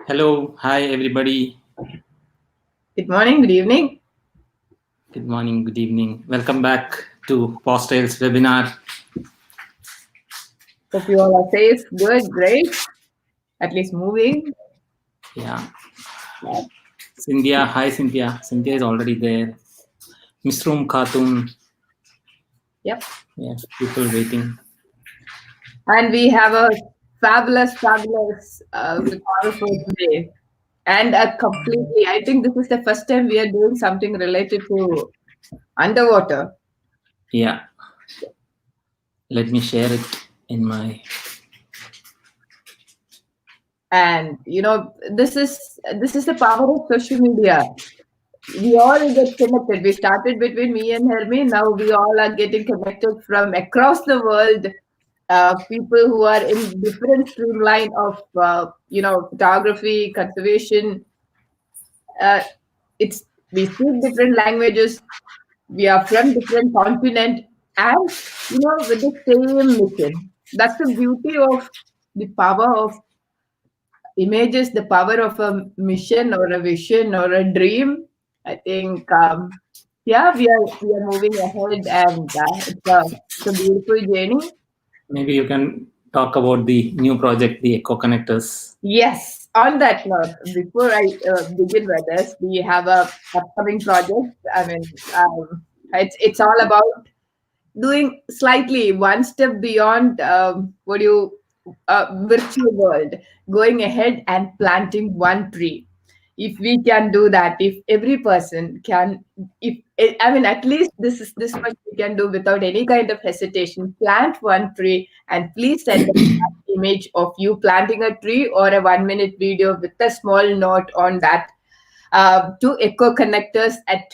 Hello, hi everybody. Good morning, good evening. Good morning, good evening. Welcome back to Paws webinar. Hope you all are safe, good, great, at least moving. Yeah, Cynthia, hi Cynthia. Cynthia is already there. Misroom Khatun. Yep. Yes, people waiting. And we have a fabulous photographer today. And I think this is the first time we are doing something related to underwater. Yeah, let me share it in my. And this is the power of social media. We all get connected. We started between me and Hermi. Now we all are getting connected from across the world. People who are in different streamline of photography, conservation. Uh, it's We speak different languages. We are from different continent, and with the same mission. That's the beauty of the power of images, the power of a mission or a vision or a dream. I think, yeah, we are moving ahead, and it's a beautiful journey. Maybe you can talk about the new project, the Echo Connectors. Yes. On that note, before I begin with this, we have a upcoming project. I mean, it's all about doing slightly one step beyond what you virtual world, going ahead and planting one tree. If we can do that, if every person can, if I mean, at least this much we can do without any kind of hesitation. Plant one tree, and please send us an image of you planting a tree or a 1 minute video with a small note on that to echo connectors at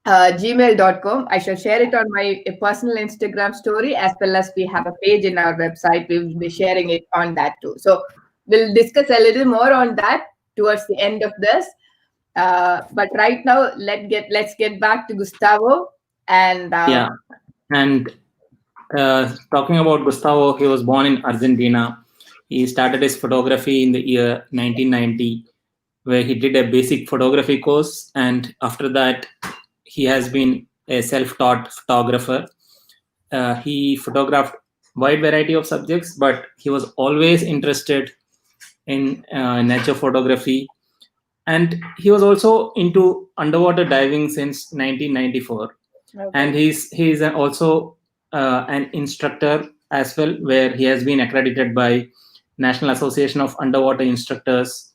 gmail.com. I shall share it on my personal Instagram story, as well as we have a page in our website. We will be sharing it on that too. So we'll discuss a little more on that towards the end of this. But right now, let's get back to Gustavo. And Yeah, and talking about Gustavo, he was born in Argentina. He started his photography in the year 1990, where he did a basic photography course, and after that he has been a self-taught photographer. He photographed wide variety of subjects, but he was always interested in nature photography, and he was also into underwater diving since 1994. okay. And he's also an instructor as well, where he has been accredited by National Association of Underwater Instructors.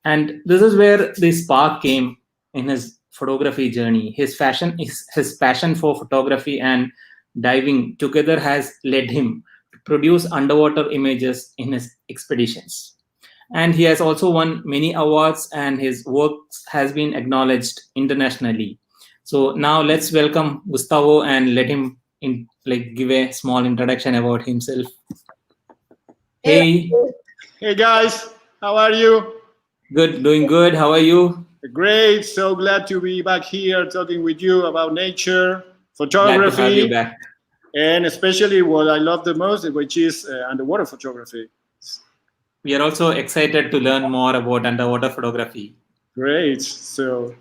And this is where the spark came in his photography journey. His passion for photography and diving together has led him to produce underwater images in his expeditions. And he has also won many awards, and his work has been acknowledged internationally. So now let's welcome Gustavo and let him give a small introduction about himself. Hey, Hey guys, how are you? good, doing good. How are you? Great, so glad to be back here talking with you about nature, Glad to have you photography, back. and especially what I love the most, which is underwater photography. We are also excited to learn more about underwater photography. Great, so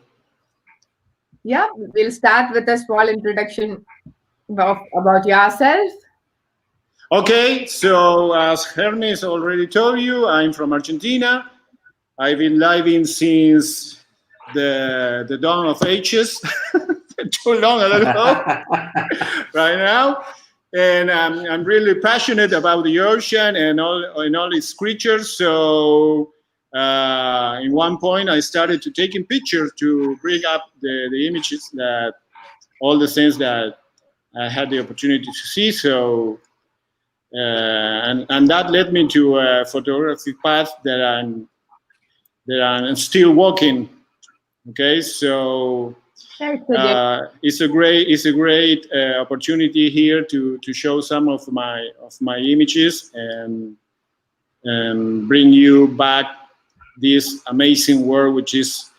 Yeah, we'll start with a small introduction about yourself. okay, so as Hermes already told you, I'm from Argentina. I've been living since the dawn of ages, too long, I don't know, right now. And I'm really passionate about the ocean and all its creatures. So in one point, I started to taking pictures to bring up the images that all the things that I had the opportunity to see. So and that led me to a photography path that I'm still walking. Okay, so it's a great opportunity here to show some of my images and bring you back this amazing world which is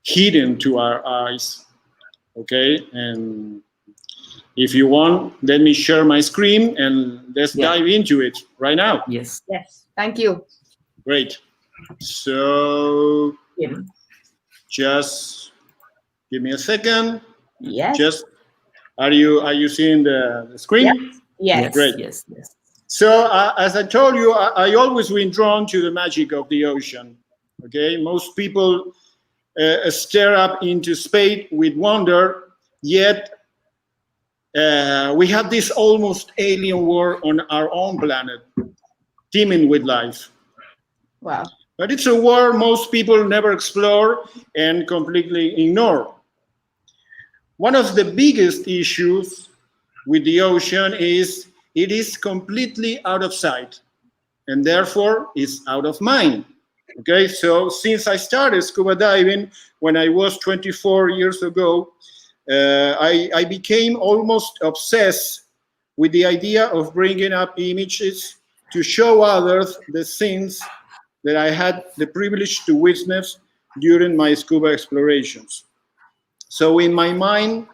hidden to our eyes. Okay, and if you want, let me share my screen and let's dive into it right now. Yes. Yes, thank you. Great. So Yeah. just give me a second. Yes. Just are you seeing the screen? Yes. Great. Yes. So as I told you, I always been drawn to the magic of the ocean. Okay, most people stare up into space with wonder, yet we have this almost alien world on our own planet, teeming with life. Wow. But it's a world most people never explore and completely ignore. One of the biggest issues with the ocean is it is completely out of sight and therefore is out of mind. Okay, so since I started scuba diving when I was 24 years ago, I became almost obsessed with the idea of bringing up images to show others the things that I had the privilege to witness during my scuba explorations. So in my mind,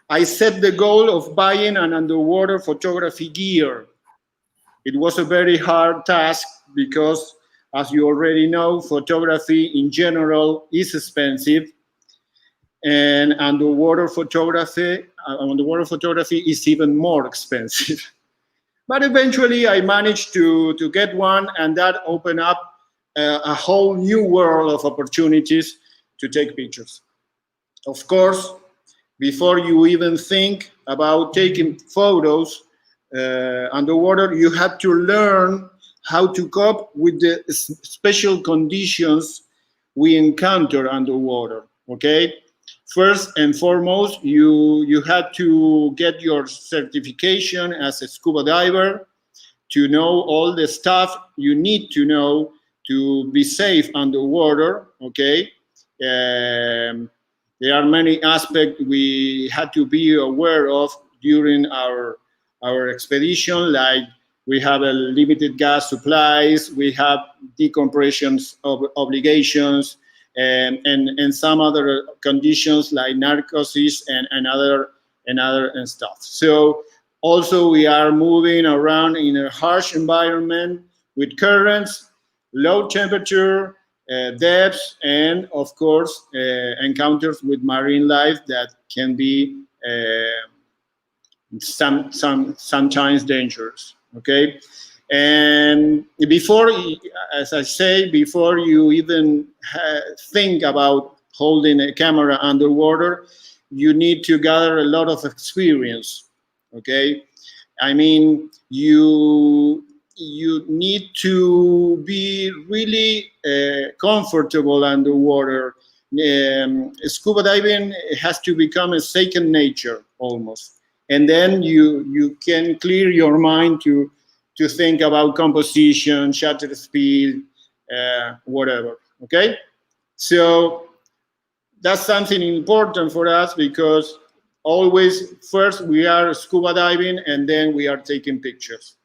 I set the goal of buying an underwater photography gear. It was a very hard task because, as you already know, photography in general is expensive, and underwater photography is even more expensive. But eventually I managed to get one, and that opened up a whole new world of opportunities to take pictures. Of course, before you even think about taking photos underwater, you have to learn how to cope with the special conditions we encounter underwater, okay? First and foremost, you had to get your certification as a scuba diver to know all the stuff you need to know to be safe underwater, okay? There are many aspects we had to be aware of during our expedition, like we have a limited gas supplies, we have decompression obligations, and some other conditions like narcosis and other stuff. So also we are moving around in a harsh environment with currents, low temperature, depths, and of course encounters with marine life that can be sometimes dangerous. Okay, and before, as I say, before you even think about holding a camera underwater, you need to gather a lot of experience. Okay, I mean you need to be really comfortable underwater. Scuba diving has to become a second nature almost, and then you can clear your mind to think about composition, shutter speed, whatever. Okay, so that's something important for us because always first we are scuba diving and then we are taking pictures.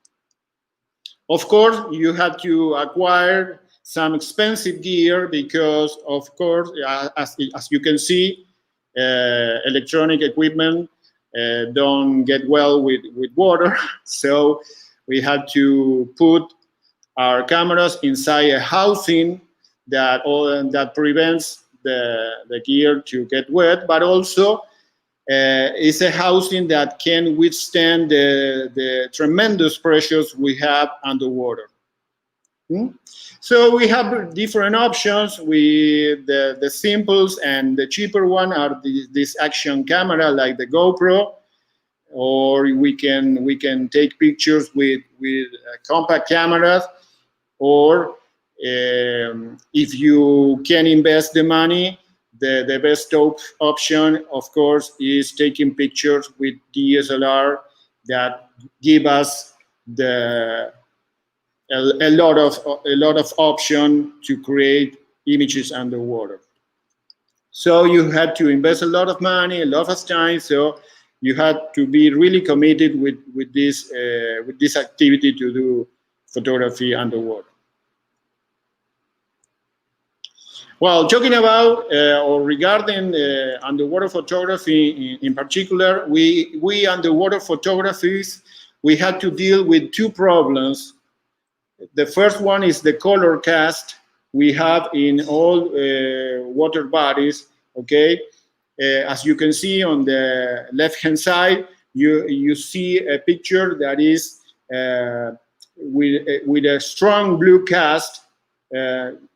Of course, you have to acquire some expensive gear because, of course, as you can see, electronic equipment don't get well with water. So we had to put our cameras inside a housing that prevents the gear to get wet, but also it's a housing that can withstand the tremendous pressures we have underwater. So we have different options. The simples and the cheaper one are this action camera like the GoPro, or we can take pictures with compact cameras, or if you can invest the money, the best option, of course, is taking pictures with DSLR that give us a lot of option to create images underwater. So you had to invest a lot of money, a lot of time. So you had to be really committed with this activity to do photography underwater. Well, talking about or regarding underwater photography in particular, we underwater photographies, we had to deal with two problems The first one is the color cast we have in all water bodies, okay? As you can see on the left-hand side, you see a picture that is with a strong blue cast,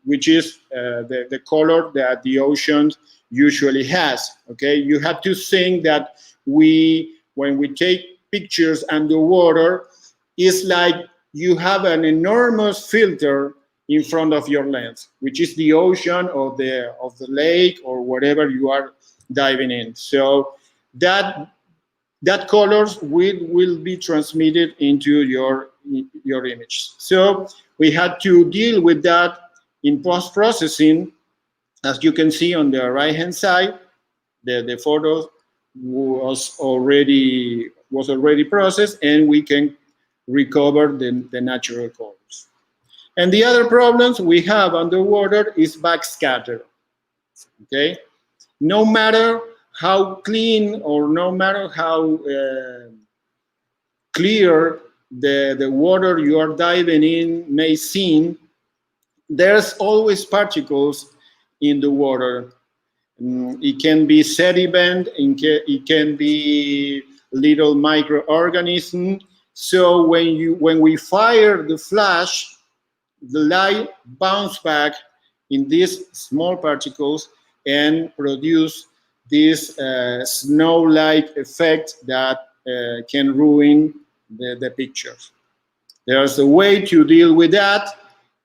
which is the color that the ocean usually has, okay? You have to think that when we take pictures underwater, it's like you have an enormous filter in front of your lens, which is the ocean or the lake or whatever you are diving in. So that colors will be transmitted into your image. So we had to deal with that in post-processing. As you can see on the right-hand side, the photo was already processed, and we can recover the natural colors. And the other problems we have underwater is backscatter. Okay, no matter how clean or no matter how clear the water you are diving in may seem, there's always particles in the water. It can be sediment, it can be little microorganisms. So when we fire the flash, the light bounces back in these small particles and produce this snow-like effect that can ruin the pictures. There's a way to deal with that,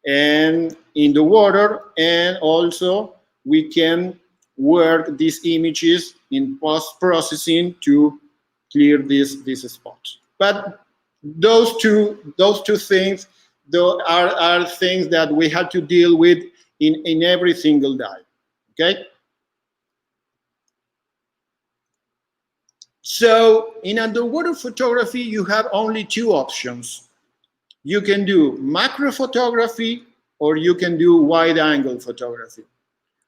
and in the water, and also we can work these images in post-processing to clear these spots. But those two things are things that we had to deal with in every single dive. Okay. So in underwater photography, you have only two options. You can do macro photography or you can do wide-angle photography.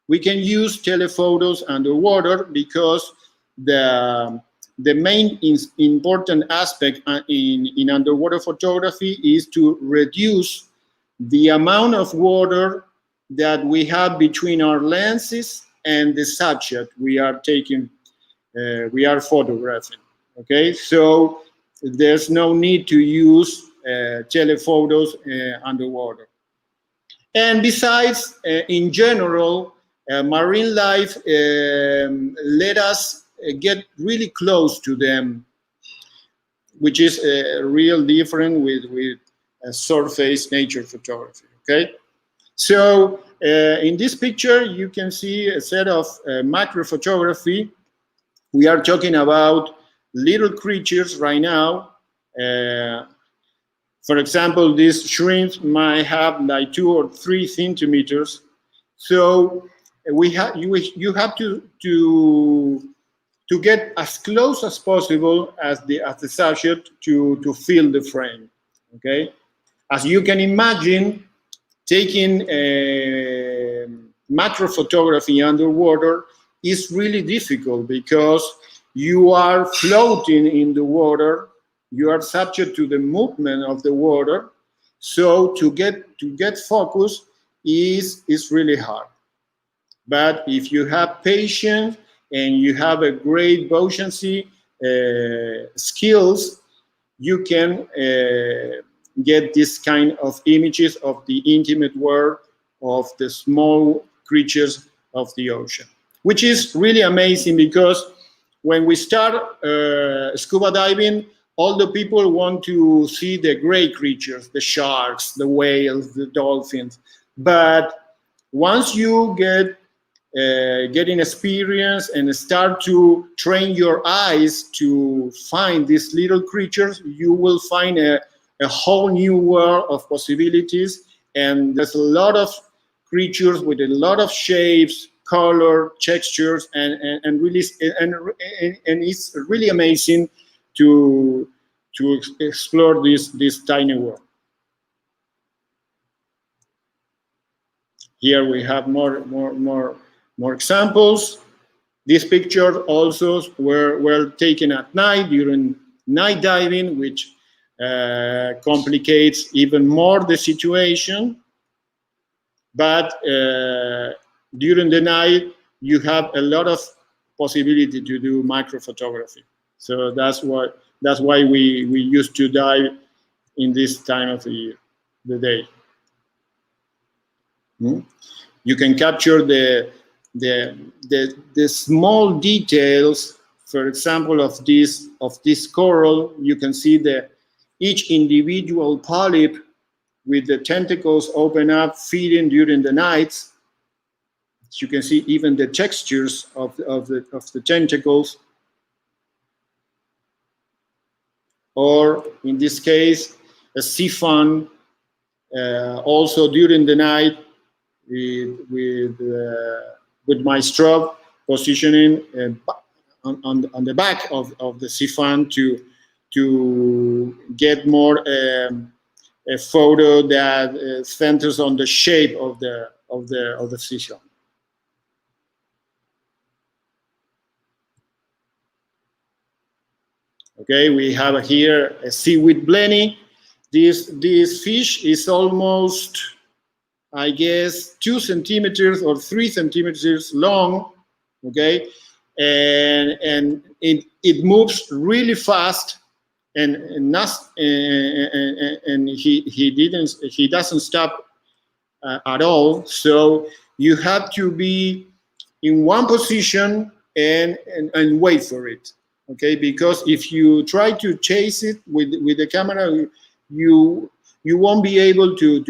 We can use telephotos underwater because the main important aspect in underwater photography is to reduce the amount of water that we have between our lenses and the subject we are taking, we are photographing. Okay, so there's no need to use telephotos underwater. And besides, in general, marine life let us get really close to them, which is real different with surface nature photography. Okay, so in this picture you can see a set of macro photography. We are talking about little creatures right now. For example, these shrimps might have like 2 or 3 centimeters. So you have to get as close as possible as the subject to fill the frame. Okay, as you can imagine, taking macro photography underwater is really difficult because you are floating in the water. You are subject to the movement of the water, so to get focus is really hard. But if you have patience and you have a great buoyancy skills, you can get this kind of images of the intimate world of the small creatures of the ocean, which is really amazing because when we start scuba diving, all the people want to see the great creatures, the sharks, the whales, the dolphins. But once you get in experience and start to train your eyes to find these little creatures, you will find a whole new world of possibilities. And there's a lot of creatures with a lot of shapes, color, textures, and it's really amazing to explore this tiny world. Here we have more examples. These pictures also were taken at night during night diving, which complicates even more the situation. But during the night, you have a lot of possibility to do microphotography. So that's why we used to dive in this time of the year, the day. You can capture the small details. For example, of this coral, you can see each individual polyp with the tentacles open up, feeding during the nights. You can see even the textures of the tentacles. Or in this case, a sea fawn, also during the night, with my strobe positioning on the back of the sea fawn to get more a photo that centers on the shape of the sea fawn. Okay, we have here a seaweed blenny. This fish is almost, I guess, 2 centimeters or 3 centimeters long. Okay, and it moves really fast, and he doesn't stop at all. So you have to be in one position and wait for it. Okay, because if you try to chase it with the camera, you won't be able to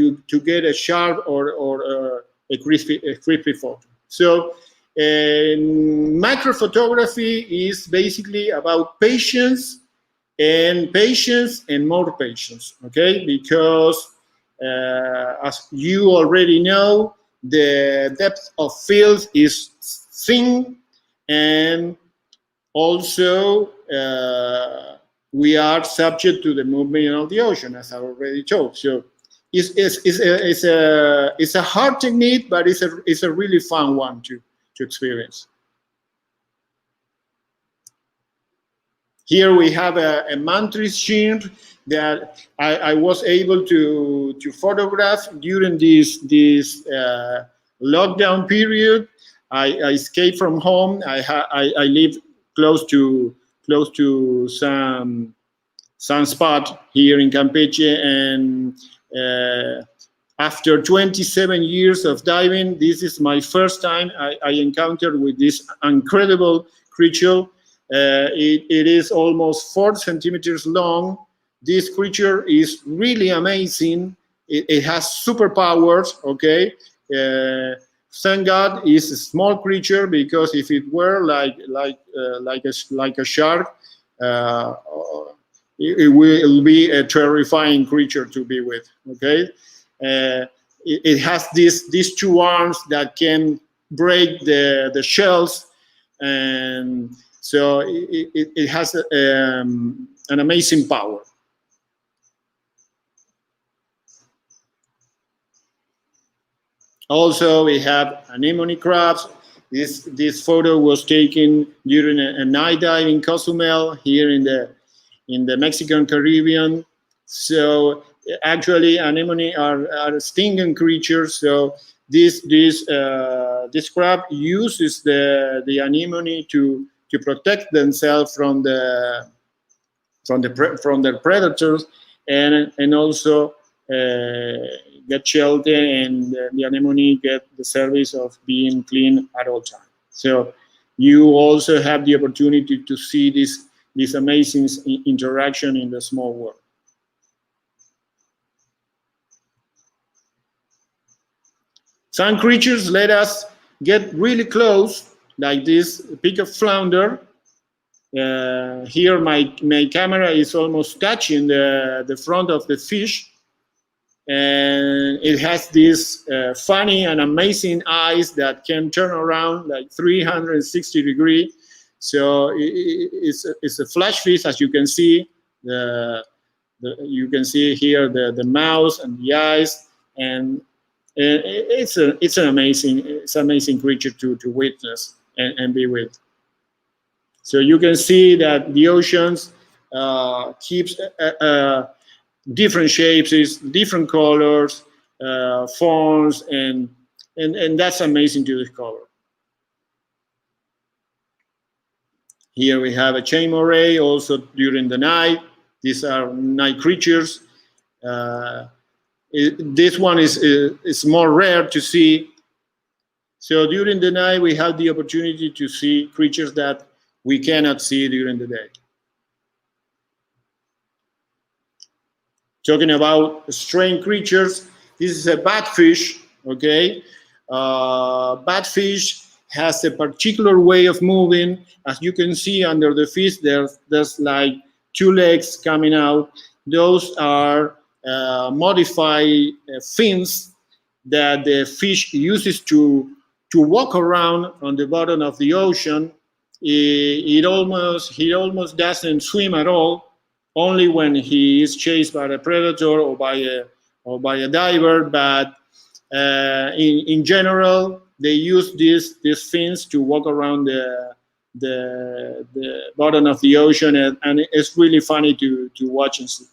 get a sharp or a crispy photo. So macrophotography is basically about patience and more patience. Okay, because as you already know, the depth of field is thin, and also we are subject to the movement of the ocean, as I already told. So it's a hard technique, but it's a really fun one to experience. Here we have a mantis shrimp that I was able to photograph during this lockdown period. I escaped from home. I live close to some spot here in Campeche, and after 27 years of diving, this is my first time I encountered with this incredible creature. It is almost 4 centimeters long. This creature is really amazing. It has superpowers. Okay, thank God it's a small creature, because if it were like a shark, it will be a terrifying creature to be with. Okay, it has these 2 arms that can break the shells, and so it has an amazing power. Also, we have anemone crabs. This photo was taken during a night dive in Cozumel, here in the Mexican Caribbean. So actually, anemone are stinging creatures. So this crab uses the anemone to protect themselves from their predators, and also get shelter, and the anemone get the service of being clean at all times. So you also have the opportunity to see this amazing interaction in the small world. Some creatures let us get really close, like this peak of flounder. Here my camera is almost touching the front of the fish, and it has this funny and amazing eyes that can turn around like 360 degrees. So it's a flash fish, as you can see. You can see here the mouth and the eyes, and it's an amazing creature to witness and be with. So you can see that the oceans keeps different shapes, different colors, fonts, and that's amazing to discover. Here we have a chain moray also during the night. These are night creatures. This one is more rare to see. So during the night, we have the opportunity to see creatures that we cannot see during the day. Talking about strange creatures, this is a batfish, okay? Batfish has a particular way of moving. As you can see under the fish, there's like two legs coming out. Those are modified fins that the fish uses to walk around on the bottom of the ocean. He almost doesn't swim at all, only when he is chased by a predator or by a diver. But in general, they use these fins to walk around the bottom of the ocean, and it's really funny to watch and see.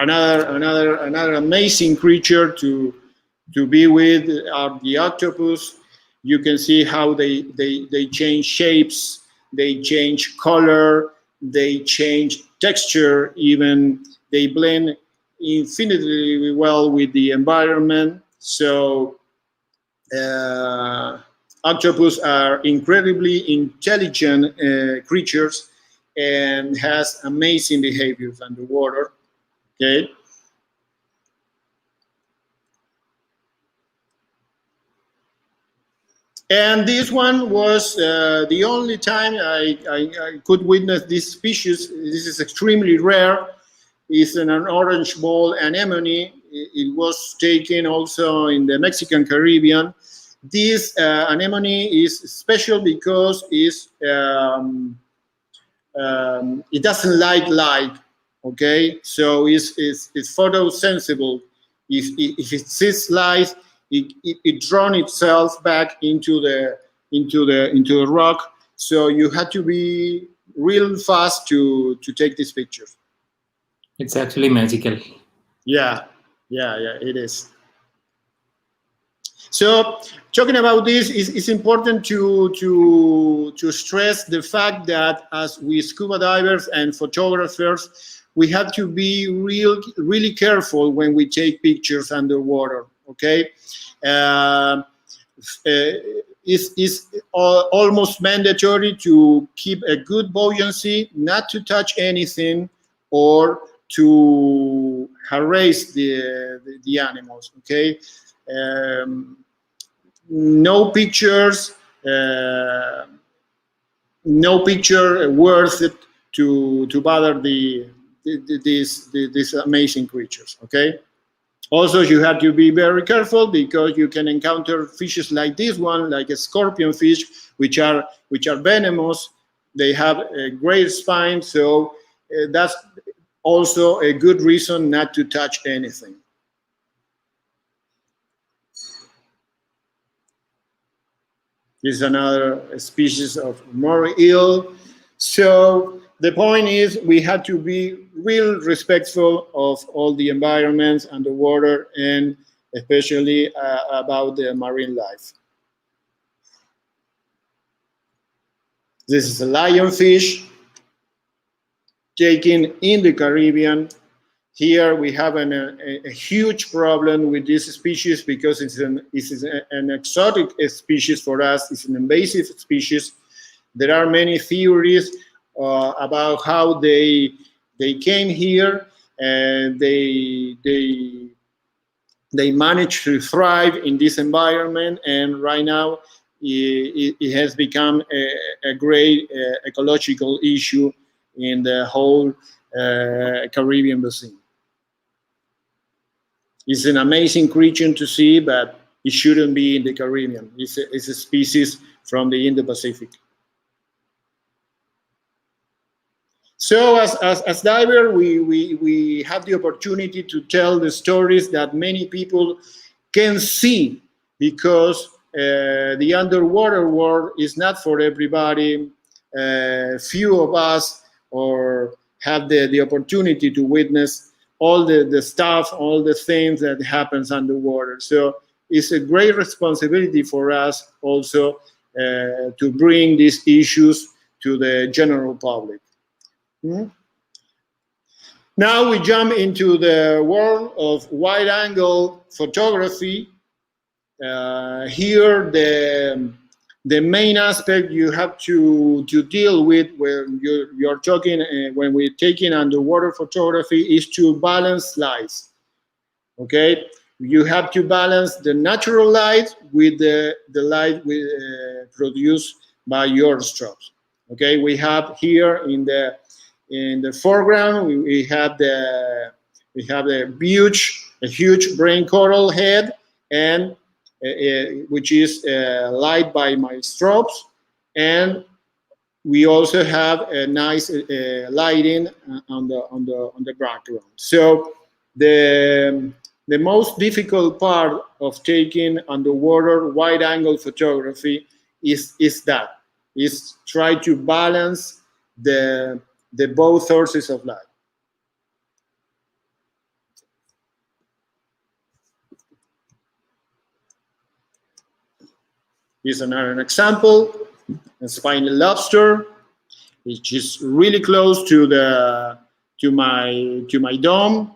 Another amazing creature to be with are the octopus. You can see how they change shapes, they change color, they change texture, even they blend infinitely well with the environment. So octopus are incredibly intelligent creatures and has amazing behaviors underwater. Okay. And this one was the only time I could witness this species. This is extremely rare. It's an orange ball anemone. It was taken also in the Mexican Caribbean. This anemone is special because it doesn't like light. Okay, so it's photosensible. If it sees light, it draws itself back into the rock. So you had to be real fast to take these pictures. It's actually magical. Yeah, it is. So talking about this, it's important to stress the fact that as we scuba divers and photographers, we have to be really careful when we take pictures underwater. Okay, it's almost mandatory to keep a good buoyancy, not to touch anything or to harass the animals. Okay. No picture worth it to bother these amazing creatures. Okay. Also, you have to be very careful because you can encounter fishes like this one, like a scorpion fish, which are venomous. They have a great spine, so that's also a good reason not to touch anything. This is another species of moray eel. So the point is we have to be real respectful of all the environments underwater and especially about the marine life. This is a lionfish taken in the Caribbean. Here we have a huge problem with this species because it's an exotic species for us. It's an invasive species. There are many theories about how they came here and they managed to thrive in this environment, and right now it has become a great ecological issue in the whole Caribbean basin. It's an amazing creature to see, but it shouldn't be in the Caribbean. It's a species from the Indo-Pacific. So as diver, we have the opportunity to tell the stories that many people can see because the underwater world is not for everybody. Few of us or have the opportunity to witness all the stuff, all the things that happens underwater. So it's a great responsibility for us also to bring these issues to the general public. Now we jump into the world of wide-angle photography. Here, the main aspect you have to deal with when you're talking, when we're taking underwater photography, is to balance lights. Okay, you have to balance the natural light with the light produced by your strobes. Okay, we have here in the foreground we have a huge brain coral head, and which is light by my strobes, and we also have a nice lighting on the background. So the most difficult part of taking underwater wide-angle photography is try to balance the both sources of light. Here's another example: a spiny lobster, which is really close to my dome.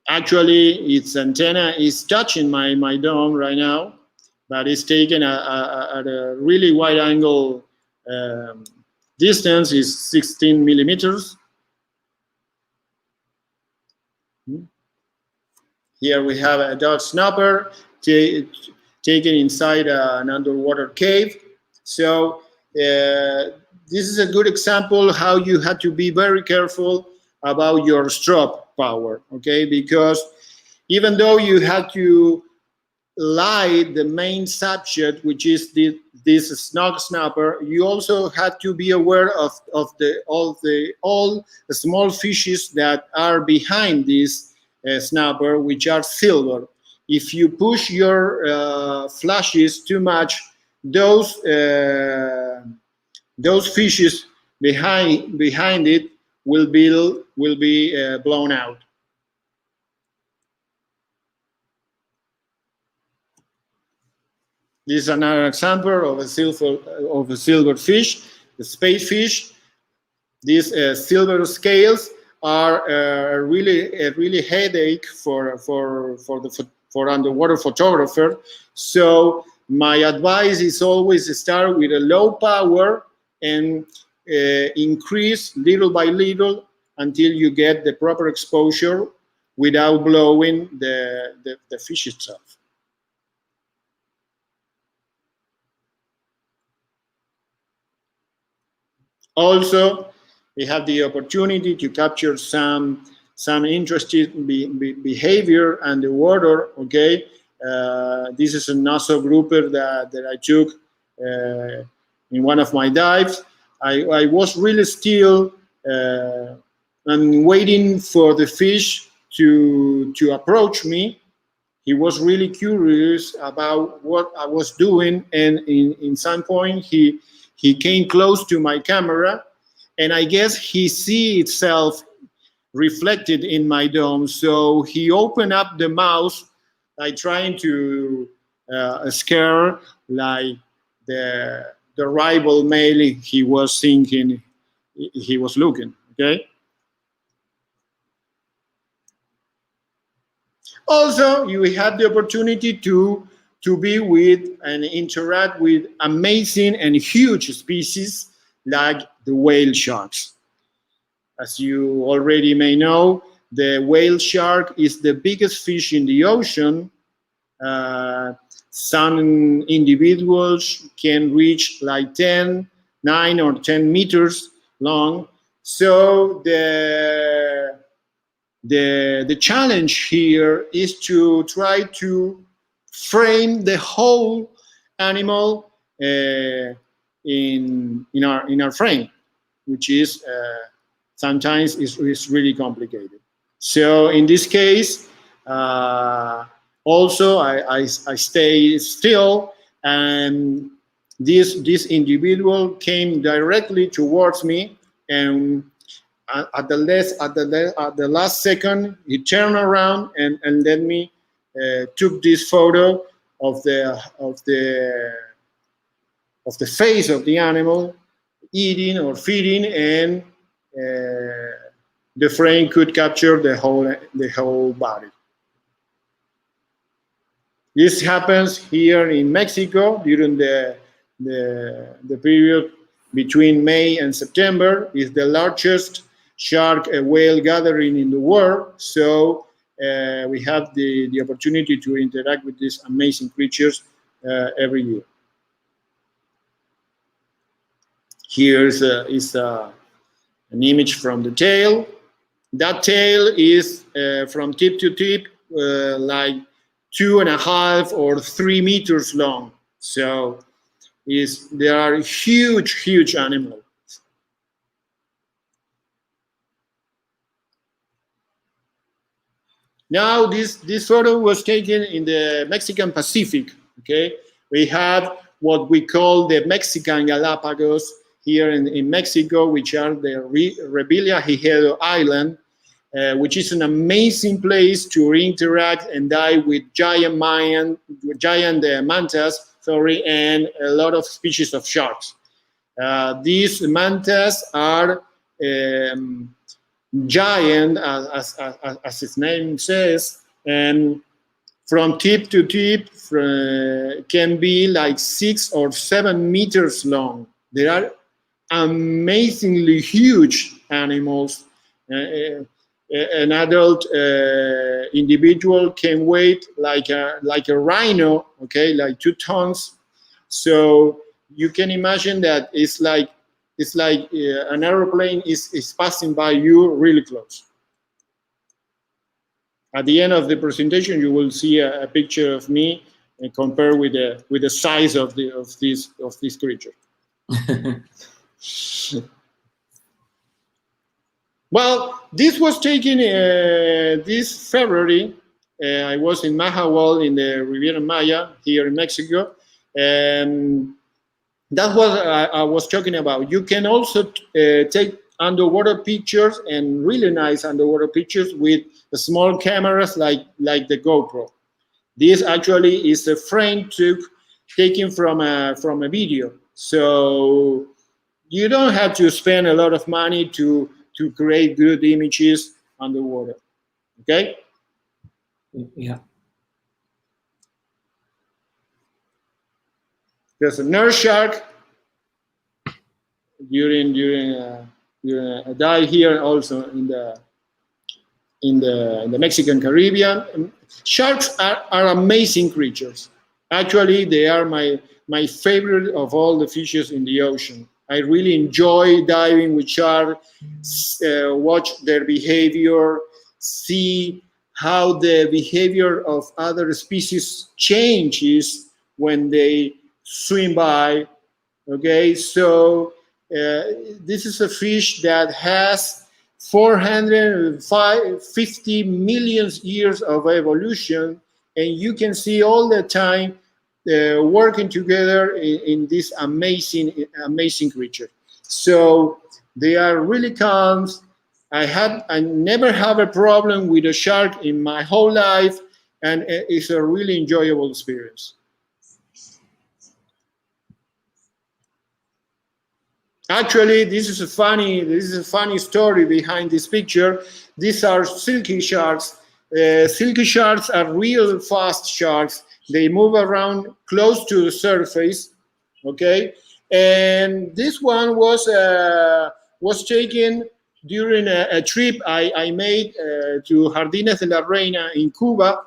Actually, its antenna is touching my dome right now, but it's taken at a really wide angle distance, is 16 millimeters. Here we have a dog snapper taken inside an underwater cave. So this is a good example how you have to be very careful about your strobe power, okay? Because even though you have to light the main subject, which is this snog snapper, you also have to be aware of all the small fishes that are behind this snapper, which are silver. If you push your flashes too much, those fishes behind it will be blown out. This is another example of a silver fish, the space fish. These silver scales are a really headache for underwater photographer. So my advice is always start with a low power and increase little by little until you get the proper exposure without blowing the fish itself. Also, we have the opportunity to capture some interesting behavior underwater. Okay, this is a nozzle grouper that I took in one of my dives. I was really still and waiting for the fish to approach me. He was really curious about what I was doing, and in some point he came close to my camera, and I guess he see itself reflected in my dome. So he opened up the mouth, like trying to scare like the rival male he was thinking he was looking. Okay. Also, you have the opportunity to be with and interact with amazing and huge species like the whale sharks. As you already may know, the whale shark is the biggest fish in the ocean. Some individuals can reach like 9 or 10 meters long. So the challenge here is to try to frame the whole animal in our frame, which is sometimes is really complicated. So in this case, also I stay still and this individual came directly towards me, and at the last second, he turned around and let me took this photo of the face of the animal eating or feeding, and the frame could capture the whole body. This happens here in Mexico during the period between May and September. Is the largest shark whale gathering in the world. So we have the opportunity to interact with these amazing creatures every year. Here is an image from the tail. That tail is from tip to tip like 2.5 or 3 meters long. So there are huge animals. Now this photo was taken in the Mexican Pacific. Okay, we have what we call the Mexican Galapagos here in Mexico, which are the Revilia Gigedo Island, which is an amazing place to interact and dive with giant mantas, and a lot of species of sharks. These mantas are giant, as its name says, and from tip to tip can be like 6 or 7 meters long. They are amazingly huge animals. An adult individual can weigh like a rhino, okay, like 2 tons. So you can imagine that it's like an airplane is passing by you really close. At the end of the presentation, you will see a picture of me and compare with the size of this creature. Well, this was taken this February. I was in Mahahual in the Riviera Maya here in Mexico, and that's what I was talking about. You can also take underwater pictures, and really nice underwater pictures, with small cameras like the GoPro. This actually is a frame taken from a video, so you don't have to spend a lot of money to create good images underwater. Okay? Yeah. There's a nurse shark during a dive here, also in the Mexican Caribbean. Sharks are amazing creatures. Actually, they are my favorite of all the fishes in the ocean. I really enjoy diving with sharks, watch their behavior, see how the behavior of other species changes when they swim by. Okay, so this is a fish that has 450 million years of evolution, and you can see all the time working together in this amazing creature. So they are really calm. I never have a problem with a shark in my whole life, and it's a really enjoyable experience. Actually, this is a funny story behind this picture. These are silky sharks. Silky sharks are real fast sharks. They move around close to the surface, okay? And this one was taken during a trip I made to Jardines de la Reina in Cuba,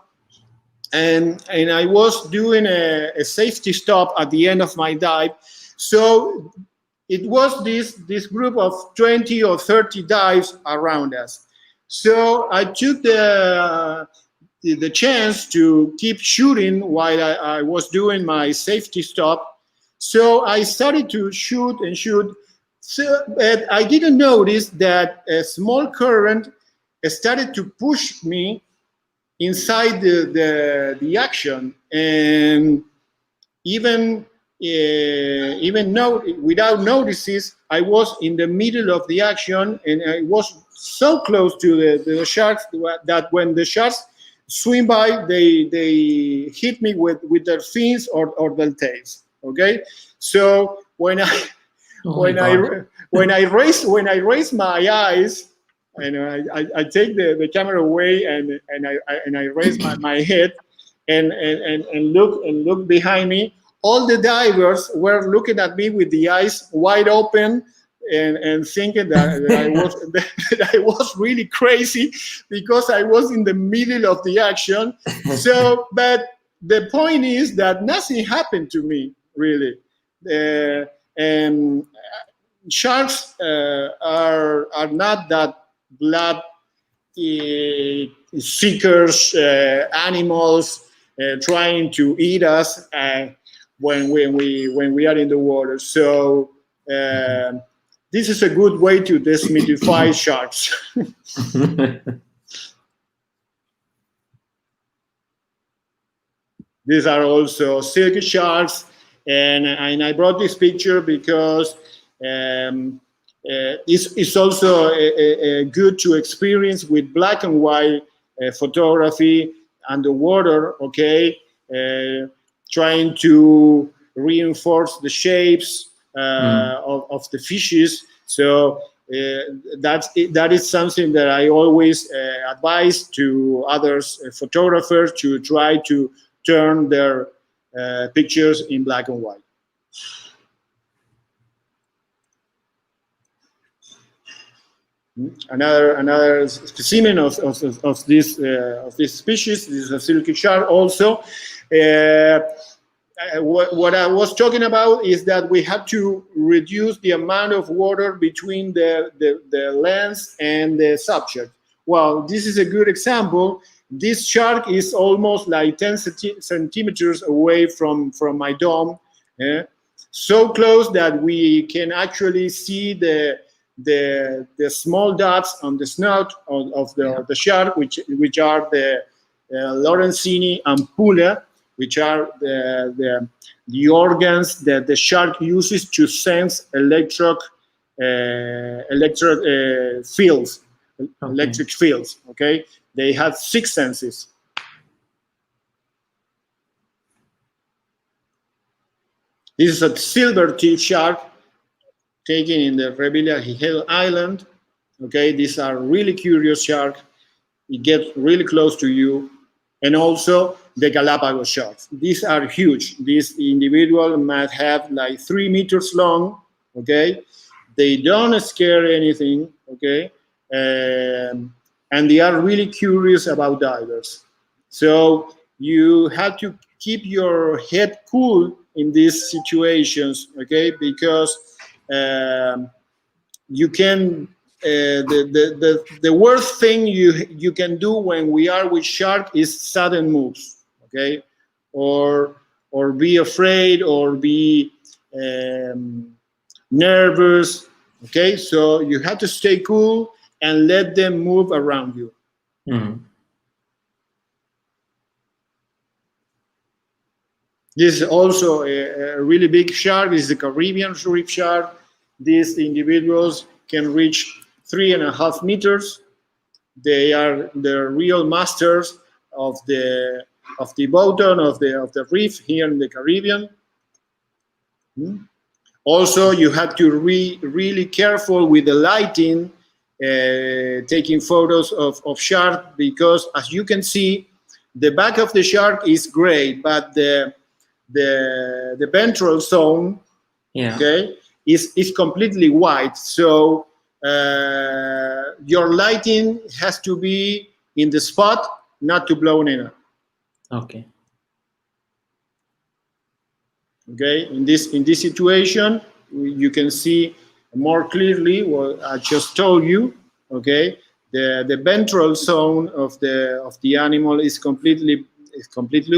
and I was doing a safety stop at the end of my dive. So it was this group of 20 or 30 dives around us. So I took the chance to keep shooting while I was doing my safety stop. So I started to shoot and shoot. So I didn't notice that a small current started to push me inside the action, and even without notices, I was in the middle of the action, and I was so close to the sharks that when the sharks swim by, they hit me with their fins or their tails. Okay, so when I raise my eyes, and I take the camera away, and I raise my head and look behind me. All the divers were looking at me with the eyes wide open, and thinking that I was really crazy because I was in the middle of the action. So, but the point is that nothing happened to me really. And sharks are not that blood seekers animals trying to eat us when we are in the water. So this is a good way to demystify sharks. These are also silky sharks, and I brought this picture because it's also good to experience with black and white photography underwater. Okay, trying to reinforce the shapes of the fishes. So that is something that I always advise to others photographers to try to turn their pictures in black and white. Another specimen of this species. This is a silky shark also. What I was talking about is that we have to reduce the amount of water between the lens and the subject. Well, this is a good example. This shark is almost like 10 centimeters away from my dome, so close that we can actually see the small dots on the snout of the shark, which are the Lorenzini ampulla, which are the organs that the shark uses to sense electric fields. Okay. Electric fields. Okay, they have 6 senses. This is a silver teeth shark taken in the Revillagigedo Island. Okay, these are really curious sharks. It gets really close to you. And also the Galapagos sharks. These are huge. This individual might have like 3 meters long. Okay, they don't scare anything. Okay, and they are really curious about divers. So you have to keep your head cool in these situations. Okay, because you can the worst thing you can do when we are with shark is sudden moves, okay, or be afraid or be nervous, okay. So you have to stay cool and let them move around you. This is also a really big shark. This is the Caribbean reef shark. These individuals can reach 3.5 meters. They are the real masters of the bottom of the reef here in the Caribbean. Also, you have to really careful with the lighting, taking photos of shark, because as you can see, the back of the shark is gray, but the ventral zone, okay, is completely white. So your lighting has to be in the spot, not to blow in it. Okay. Okay. In this situation, you can see more clearly what I just told you. Okay. The ventral zone of the animal is completely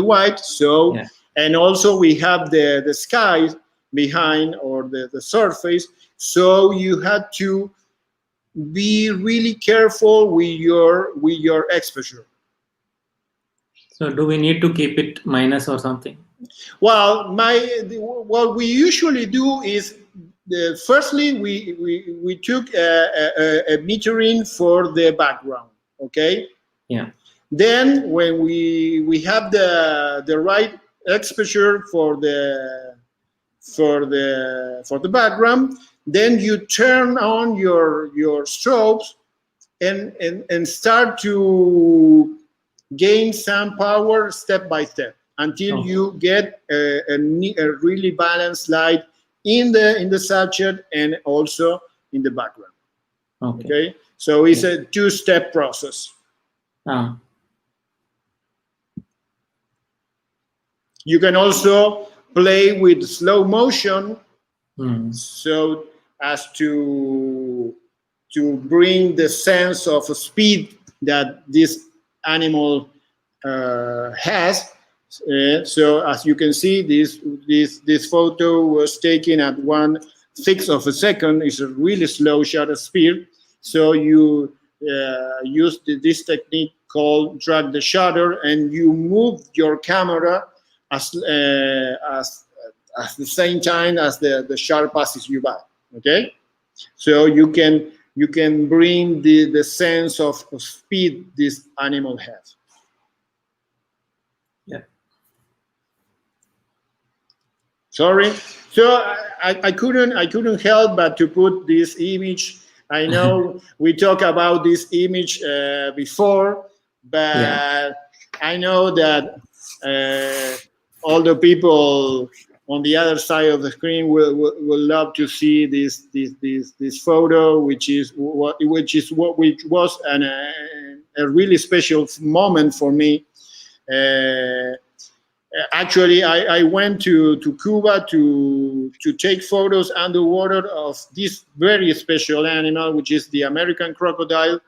white. So and also we have the sky behind, or the surface. So you have to be really careful with your exposure. So do we need to keep it minus or something? Well, what we usually do is, firstly, we took a metering for the background, okay? Yeah. Then when we have the right exposure for the background, then you turn on your strobes and start to gain some power step by step until you get a really balanced light in the subject and also in the background. Okay? So it's a two-step process. You can also play with slow motion, so as to bring the sense of speed that this animal has. So as you can see, this photo was taken at 1/6 of a second. It's a really slow shutter speed. So you use this technique called drag the shutter, and you move your camera at the same time as the shutter passes you by. Okay, so you can bring the sense of speed this animal has. Yeah. Sorry. So I couldn't help but to put this image. I know we talked about this image before, but I know that all the people on the other side of the screen will love to see this photo, which was a really special moment for me. Actually, I went to Cuba to take photos underwater of this very special animal, which is the American crocodile.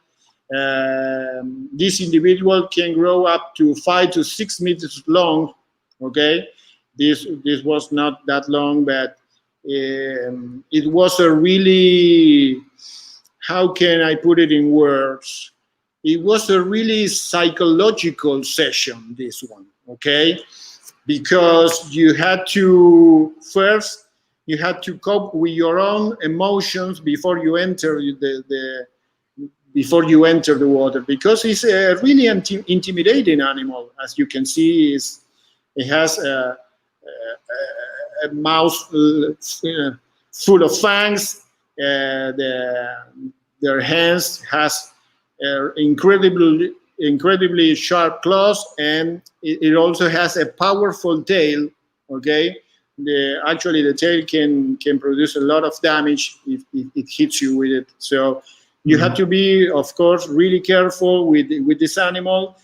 This individual can grow up to 5 to 6 meters long. Okay, this was not that long, but it was a really, how can I put it in words? It was a really psychological session, this one. Okay, because you had to cope with your own emotions before you enter the water, because it's a really intimidating animal. As you can see, it has a mouth full of fangs. Their hands has incredibly sharp claws, and it also has a powerful tail. Okay, actually the tail can produce a lot of damage if it hits you with it. So you have to be, of course, really careful with this animal.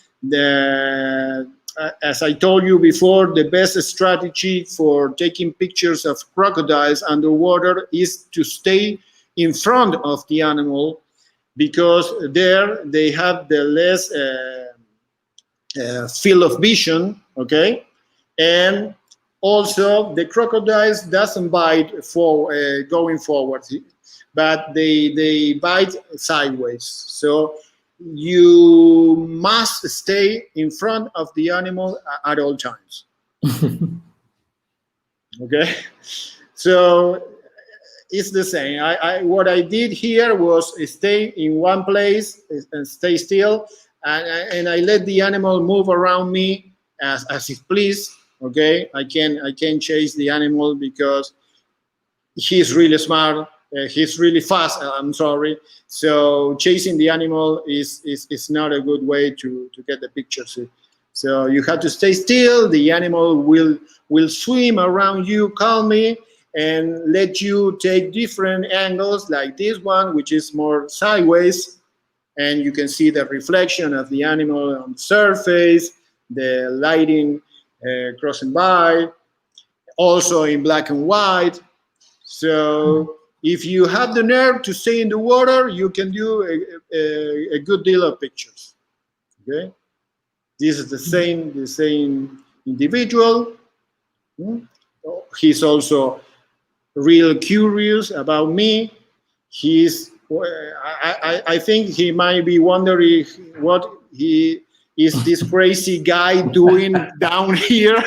As I told you before, the best strategy for taking pictures of crocodiles underwater is to stay in front of the animal, because there they have the less field of vision, okay? And also the crocodiles doesn't bite going forward, but they bite sideways. So you must stay in front of the animal at all times. Okay, so it's the same. What I did here was stay in one place and stay still, and I let the animal move around me as it please. Okay, I can chase the animal because he's really smart. He's really fast. I'm sorry. So chasing the animal is not a good way to get the picture. So you have to stay still. The animal will swim around you calmly and let you take different angles, like this one, which is more sideways, and you can see the reflection of the animal on the surface, the lighting crossing by, also in black and white. So if you have the nerve to stay in the water, you can do a good deal of pictures. Okay, this is the same individual. He's also real curious about me. I think he might be wondering what this crazy guy doing down here.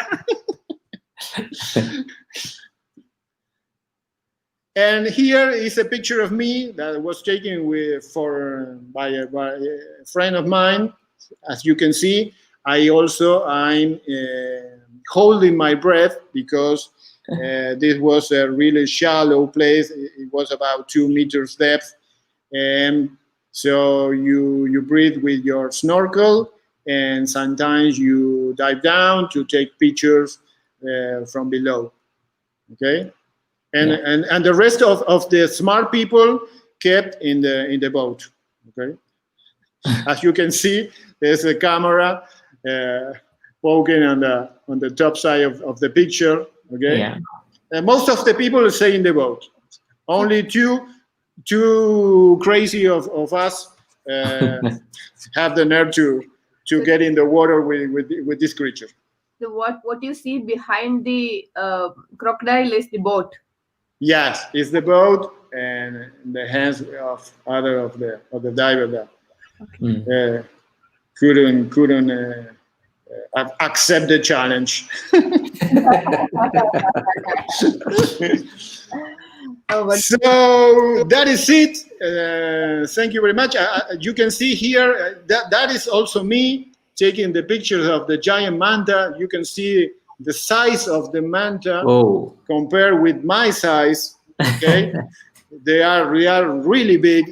And here is a picture of me that was taken by a friend of mine. As you can see, I'm holding my breath because this was a really shallow place. It was about 2 meters depth, and so you breathe with your snorkel, and sometimes you dive down to take pictures from below. Okay. And the rest of the smart people kept in the boat. Okay, as you can see, there's a camera poking on the top side of the picture. Okay, and most of the people stay in the boat. Only two crazy of us have the nerve to get in the water with this creature. So what you see behind the crocodile is the boat. Yes, it's the boat and the hands of other of the diver that couldn't accept the challenge. So that is it. Thank you very much. You can see here that is also me taking the pictures of the giant manta. You can see the size of the manta compared with my size. Okay, they are really big.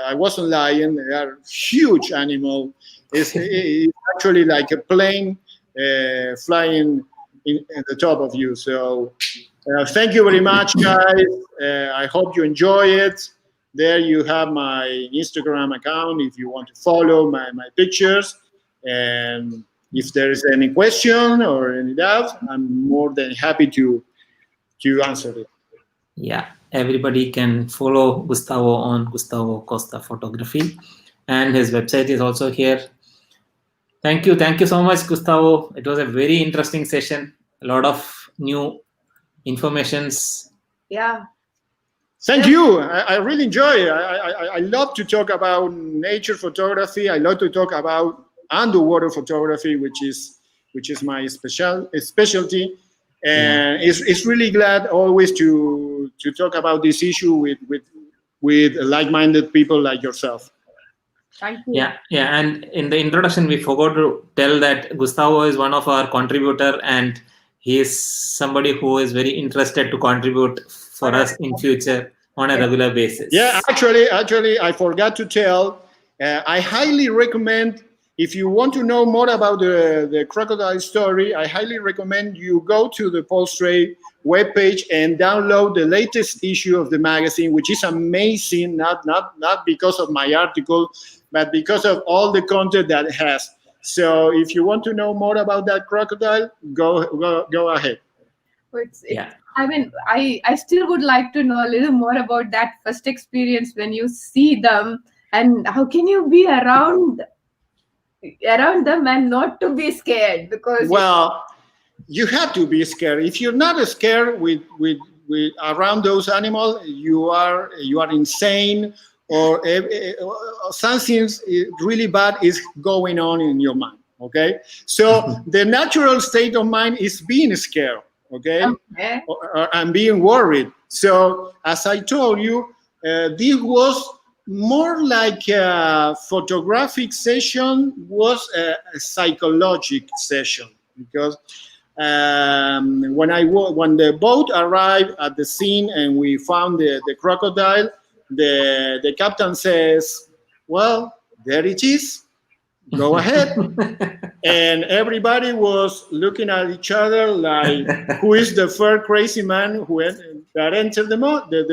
I wasn't lying. They are huge animal. It's actually like a plane flying at the top of you. So thank you very much, guys. I hope you enjoy it. There you have my Instagram account if you want to follow my pictures. And if there is any question or any doubt, I'm more than happy to answer it. Yeah, everybody can follow Gustavo on Gustavo Costa Photography, and his website is also here. Thank you so much, Gustavo. It was a very interesting session. A lot of new informations. Yeah. Thank you. I really enjoy it. I love to talk about nature photography. I love to talk about underwater photography, which is my specialty, and it's really glad always to talk about this issue with like-minded people like yourself. Thank you. Yeah, and in the introduction we forgot to tell that Gustavo is one of our contributor, and he is somebody who is very interested to contribute for us in future on a regular basis. Yeah, actually I forgot to tell. I highly recommend, if you want to know more about the crocodile story, I highly recommend you go to the Paws webpage and download the latest issue of the magazine, which is amazing, not because of my article, but because of all the content that it has. So if you want to know more about that crocodile, go ahead. I mean, I still would like to know a little more about that first experience when you see them, and how can you be around them and not to be scared? Because you have to be scared. If you're not scared with around those animals, you are insane, or something really bad is going on in your mind. Okay, so the natural state of mind is being scared. Okay, and being worried. So as I told you, this was more like a photographic session, was a psychological session, because when the boat arrived at the scene and we found the crocodile, the captain says, "Well, there it is. Go ahead." And everybody was looking at each other like, who is the first crazy man that entered the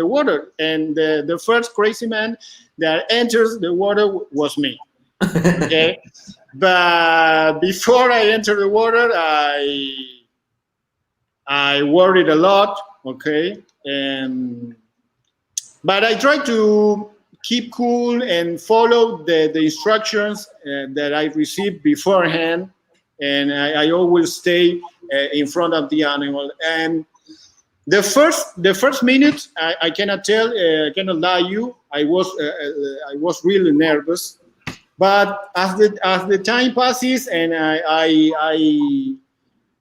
water? And the first crazy man that enters the water was me. Okay, but before I entered the water, I worried a lot. Okay, but I tried to keep cool and follow the instructions that I received beforehand, and I always stay in front of the animal. And the first minute, I cannot lie you, I was really nervous. But as the time passes and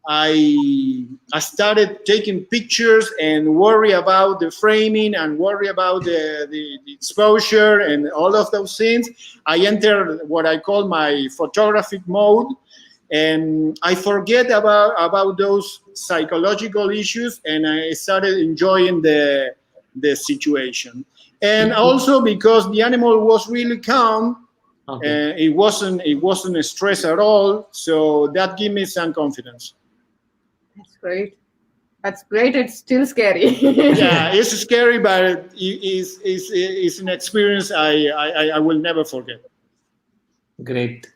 I started taking pictures and worry about the framing and worry about the exposure and all of those things. I entered what I call my photographic mode, and I forget about those psychological issues, and I started enjoying the situation. And also because the animal was really calm, it wasn't a stress at all, so that gave me some confidence. That's great. That's great. It's still scary. Yeah, it's scary, but it's an experience I will never forget. Great.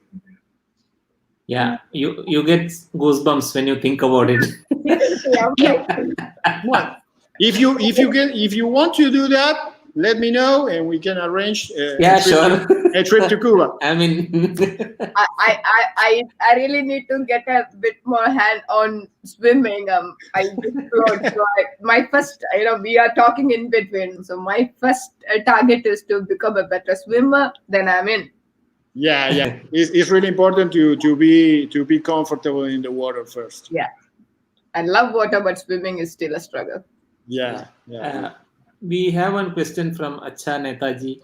Yeah, you get goosebumps when you think about it. Well, if you want to do that, let me know and we can arrange a trip to Cuba. I mean, I really need to get a bit more hand on swimming. I just float. So my first, we are talking in between. So my first target is to become a better swimmer. Then I'm in. Yeah. It's really important to be comfortable in the water first. Yeah, I love water, but swimming is still a struggle. Yeah. We have one question from Acha Netaji.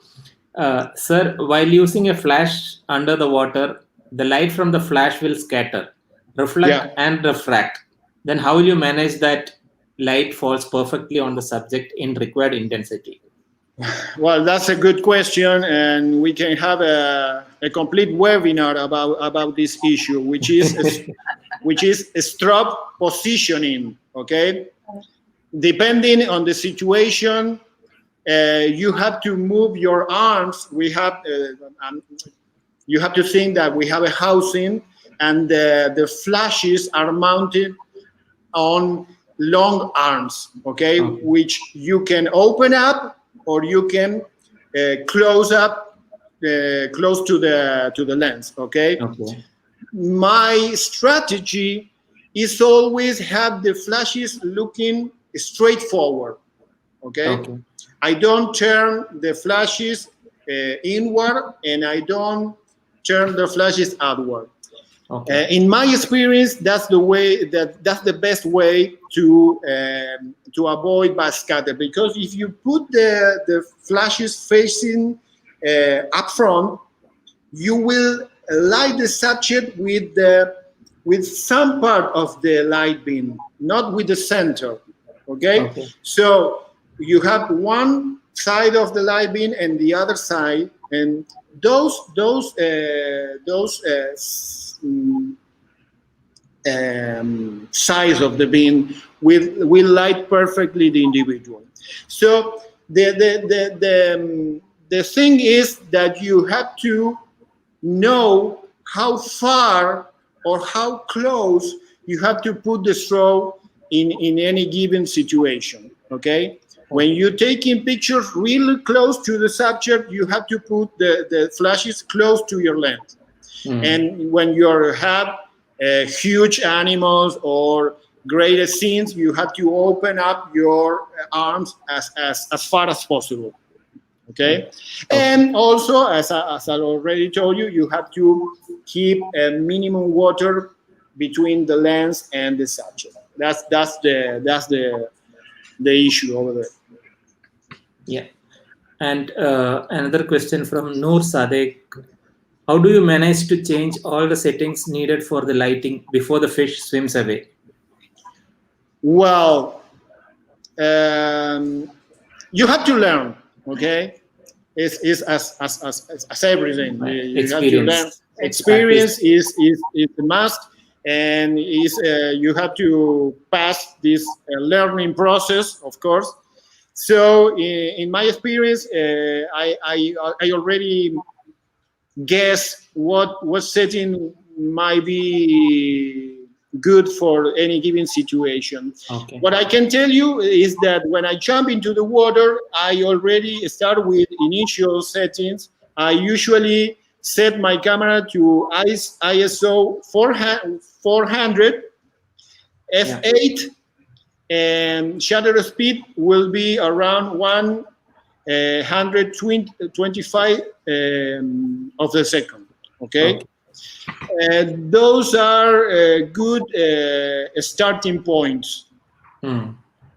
Sir, while using a flash under the water, the light from the flash will scatter, reflect and refract. Then how will you manage that light falls perfectly on the subject in required intensity? Well, that's a good question, and we can have a complete webinar about this issue, which is strobe positioning. Okay, depending on the situation, you have to move your arms. You have to think that we have a housing, and the flashes are mounted on long arms. Okay, which you can open up or you can close to the lens. Okay. My strategy is always have the flashes looking straight forward. Okay. I don't turn the flashes inward, and I don't turn the flashes outward. In my experience, that's the best way to avoid bad scatter, because if you put the flashes facing up front, you will light the subject with some part of the light beam, not with the center. Okay. So you have one side of the light beam and the other side, and those size of the beam will light perfectly the individual. So the thing is that you have to know how far or how close you have to put the strobe in any given situation. Okay, when you're taking pictures really close to the subject, you have to put the flashes close to your lens. And when you have huge animals or greater scenes, you have to open up your arms as far as possible. Okay. And also, as I already told you, you have to keep a minimum water between the lens and the subject. That's the issue over there. Yeah. And another question from Noor Sadek. How do you manage to change all the settings needed for the lighting before the fish swims away? Well, you have to learn. Okay, it's as everything. You have to learn. Experience is a must, and you have to pass this learning process, of course. So, in my experience, I already guess what setting might be good for any given situation. What I can tell you is that when I jump into the water, I already start with initial settings. I usually set my camera to ISO 400 f8, and shutter speed will be around 125 of the second. Okay. those are good starting points.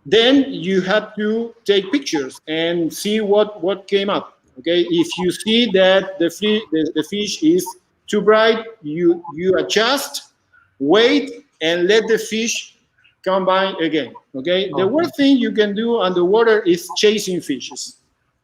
Then you have to take pictures and see what came up. Okay, if you see that the fish is too bright, you adjust, wait, and let the fish come by again. Okay, the worst thing you can do underwater is chasing fishes.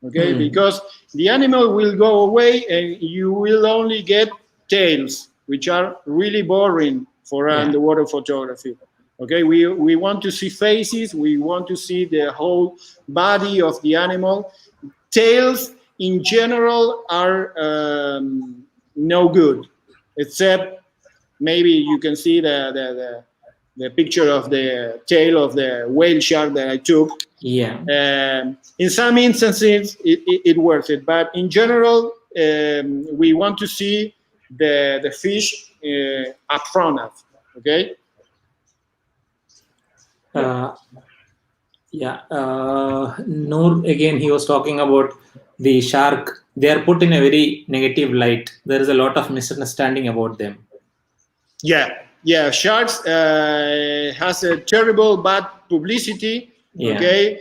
Okay, because the animal will go away and you will only get tails, which are really boring for underwater photography. Okay, we want to see faces, we want to see the whole body of the animal. Tails in general are no good, except maybe you can see the picture of the tail of the whale shark that I took. Yeah. In some instances, it works it, but in general, we want to see the fish up front of. Okay. Noor, again, he was talking about the shark. They are put in a very negative light. There is a lot of misunderstanding about them. Yeah. Sharks has a terrible bad publicity. Yeah. Okay.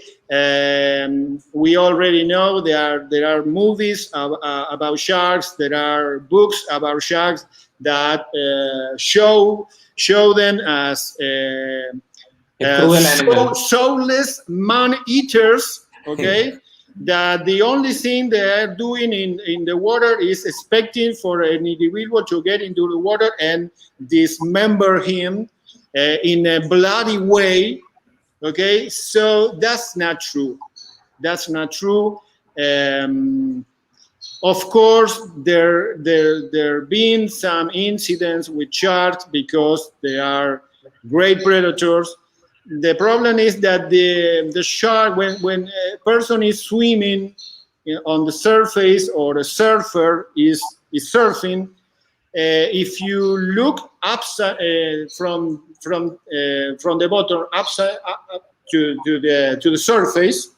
We already know there are movies about sharks. There are books about sharks that show them as cruel animal. soulless man-eaters. Okay. That the only thing they are doing in the water is expecting for an individual to get into the water and dismember him in a bloody way. Okay, so that's not true. That's not true. Of course, there been some incidents with sharks because they are great predators. The problem is that the shark, when a person is swimming on the surface or a surfer is surfing, if you look upside from the bottom upside up to the surface,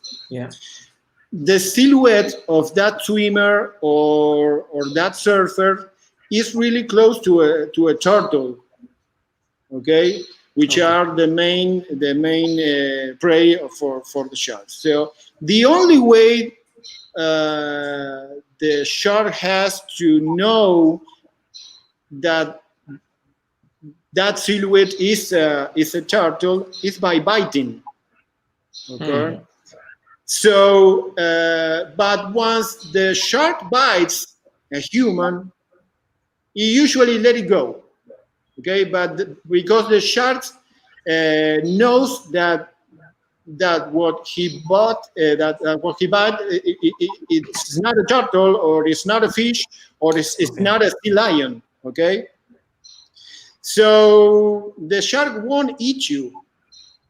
the silhouette of that swimmer or that surfer is really close to a turtle. Okay. Which are the main prey for the sharks. So the only way the shark has to know that silhouette is a turtle is by biting. Okay. So, but once the shark bites a human, he usually let it go. Okay, but because the shark knows that what he bought, it's not a turtle, or it's not a fish, or it's not a sea lion. Okay, so the shark won't eat you.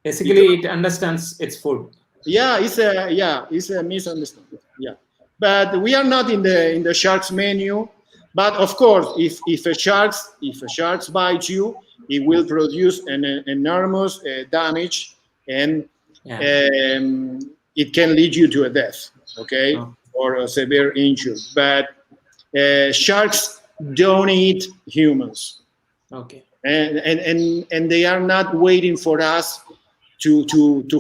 Basically, it understands its food. It's a misunderstanding. Yeah, but we are not in the shark's menu. But of course, if a shark bites you, it will produce an enormous damage, and it can lead you to a death, okay, or a severe injury. But sharks don't eat humans, okay, and they are not waiting for us to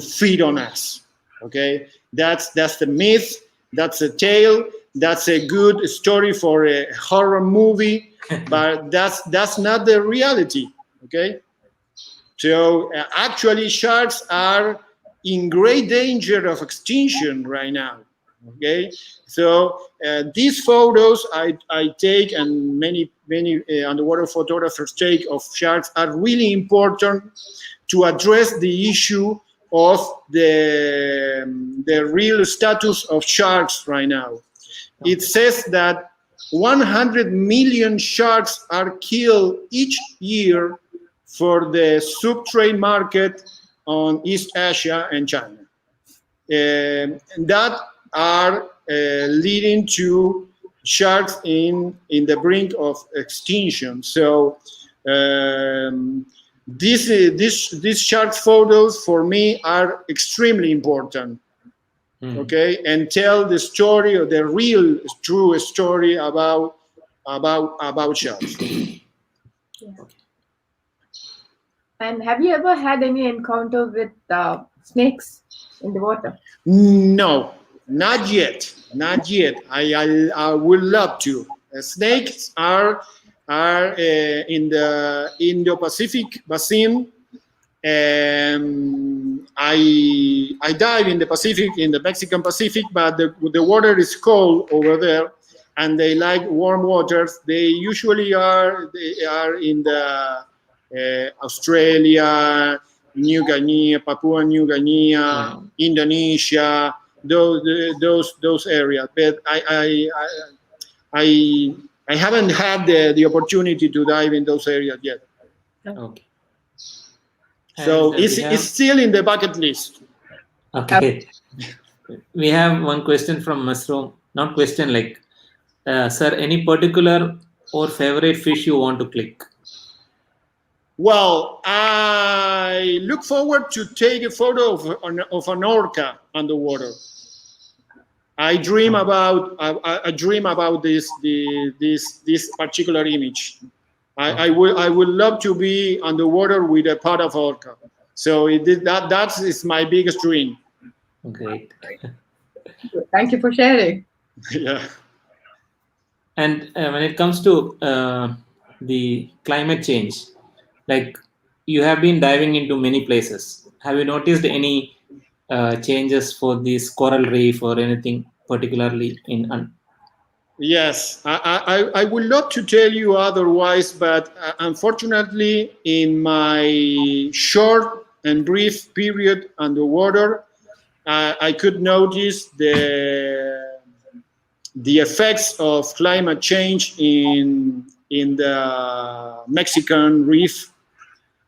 feed on us, okay. That's the myth. That's a tale. That's a good story for a horror movie, but that's not the reality. Okay, so actually, sharks are in great danger of extinction right now. Okay, so these photos I take, and many underwater photographers take of sharks, are really important to address the issue of the real status of sharks right now. It says that 100 million sharks are killed each year for the subtrade market on East Asia and China. That are leading to sharks in the brink of extinction. So these shark photos for me are extremely important. Okay, and tell the story, or the real true story about sharks. And have you ever had any encounter with snakes in the water? No, not yet. Not yet. I would love to. Snakes are in the Indo-Pacific basin. I dive in the Pacific, in the Mexican Pacific, but the water is cold over there, and they like warm waters. They usually are in the Australia, New Guinea, Papua New Guinea, Indonesia, those areas. But I haven't had the opportunity to dive in those areas yet. Okay. So it's still in the bucket list. Okay. We have one question from Masro. Not question, like, sir, any particular or favorite fish you want to click? Well, I look forward to take a photo of an orca underwater. I dream about this particular image. I would love to be underwater with a pod of orca. So that is my biggest dream. Great. Thank you for sharing. Yeah. And when it comes to the climate change, like, you have been diving into many places. Have you noticed any changes for this coral reef or anything particularly in? Yes, I would love to tell you otherwise, but unfortunately, in my short and brief period underwater, I could notice the effects of climate change in the Mexican reef,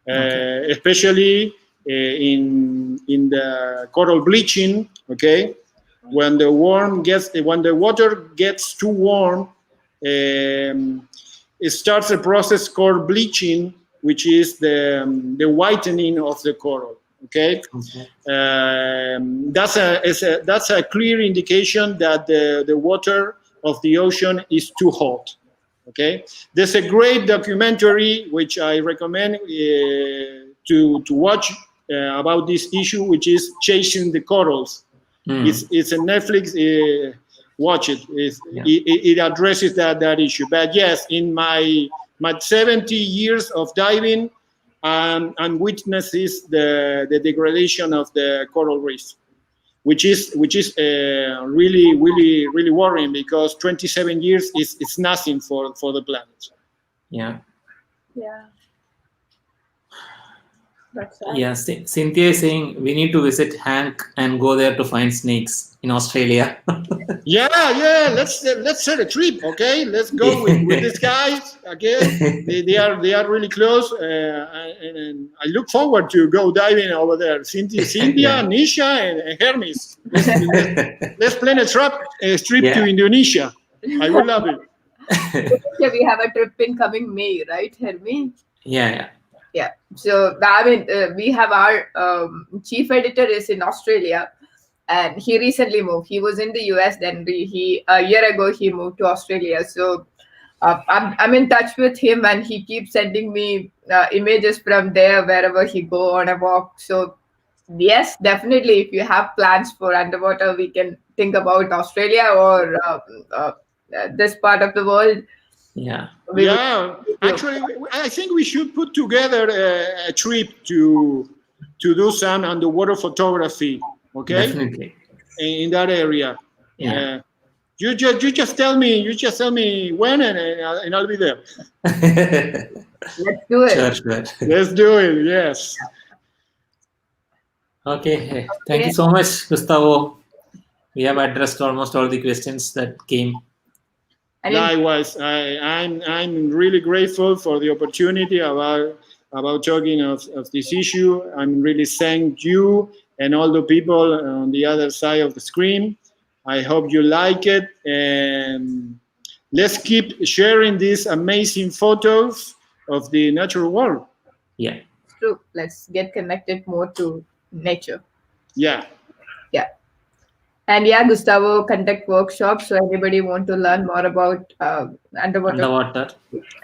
especially in the coral bleaching. Okay. When the water gets too warm, it starts a process called bleaching, which is the whitening of the coral. Okay, that's a clear indication that the water of the ocean is too hot. Okay, there's a great documentary which I recommend to watch about this issue, which is Chasing the Corals. It's a Netflix. Watch it. It addresses that issue. But yes, in my 70 years of diving, and witnesses the degradation of the coral reef, which is really worrying, because 27 years is nothing for the planet. Yeah. That's right. Yeah, Cynthia is saying we need to visit Hank and go there to find snakes in Australia. Yeah. Let's set a trip. Okay, let's go with these guys again. They are really close, and I look forward to go diving over there. Cynthia, Nisha, and Hermes. Let's plan a trip to Indonesia. I would love it. We have a trip in coming May, right, Hermes? Yeah. So I mean, we have our chief editor is in Australia, and he recently moved. He was in the US, then he a year ago he moved to Australia. So I'm in touch with him, and he keeps sending me images from there wherever he go on a walk. So yes, definitely, if you have plans for underwater, we can think about Australia or this part of the world. Yeah. Actually, I think we should put together a trip to do some underwater photography. Okay, definitely in that area. Yeah. You just tell me when, and I'll be there. Let's do it. Sure. Let's do it. Yes. Okay. Thank you so much, Gustavo. We have addressed almost all the questions that came. Likewise, I'm really grateful for the opportunity about talking of this issue. I'm really thank you and all the people on the other side of the screen. I hope you like it, and let's keep sharing these amazing photos of the natural world. Yeah. True. Let's get connected more to nature. Yeah. And yeah, Gustavo conduct workshops. So anybody want to learn more about underwater? Underwater.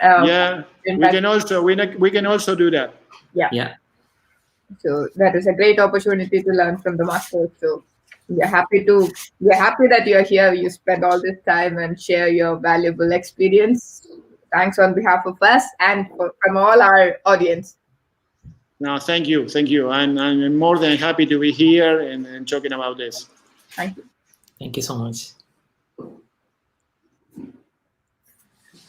Yeah, we can impact. also we can also do that. Yeah. Yeah. So that is a great opportunity to learn from the masters. So we're happy that you're here. You spend all this time and share your valuable experience. Thanks on behalf of us and from all our audience. No, thank you. I'm more than happy to be here and talking about this. Thank you. Thank you so much.